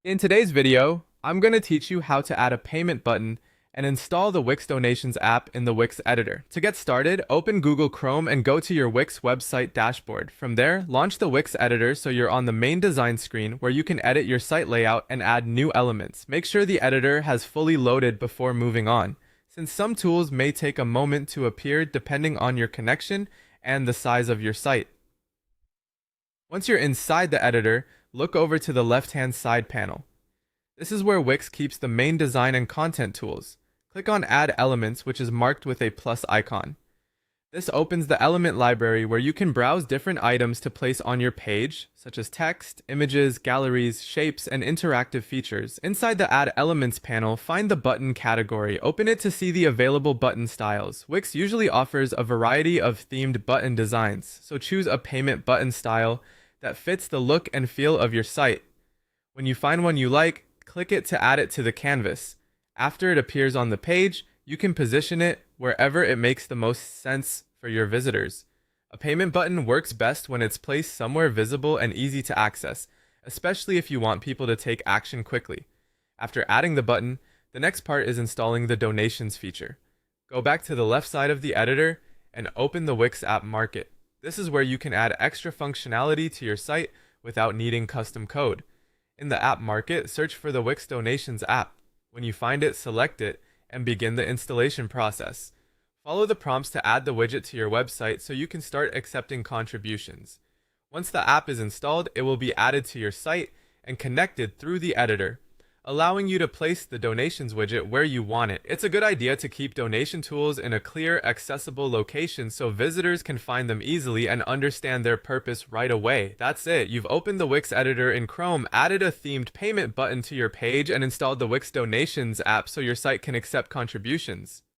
In today's video, I'm going to teach you how to add a payment button and install the Wix Donations app in the Wix editor. To get started, open Google Chrome and go to your Wix website dashboard. From there, launch the Wix editor so you're on the main design screen where you can edit your site layout and add new elements. Make sure the editor has fully loaded before moving on, since some tools may take a moment to appear depending on your connection and the size of your site. Once you're inside the editor, look over to the left-hand side panel. This is where Wix keeps the main design and content tools. Click on Add Elements, which is marked with a plus icon. This opens the element library where you can browse different items to place on your page, such as text, images, galleries, shapes, and interactive features. Inside the Add Elements panel, find the button category. Open it to see the available button styles. Wix usually offers a variety of themed button designs, so choose a payment button style that fits the look and feel of your site. When you find one you like, click it to add it to the canvas. After it appears on the page, you can position it wherever it makes the most sense for your visitors. A payment button works best when it's placed somewhere visible and easy to access, especially if you want people to take action quickly. After adding the button, the next part is installing the donations feature. Go back to the left side of the editor and open the Wix app Market. This is where you can add extra functionality to your site without needing custom code. In the app Market, search for the Wix Donations app. When you find it, select it and begin the installation process. Follow the prompts to add the widget to your website so you can start accepting contributions. Once the app is installed, it will be added to your site and connected through the editor, allowing you to place the donations widget where you want it. It's a good idea to keep donation tools in a clear, accessible location so visitors can find them easily and understand their purpose right away. That's it. You've opened the Wix editor in Chrome, added a themed payment button to your page, and installed the Wix Donations app so your site can accept contributions.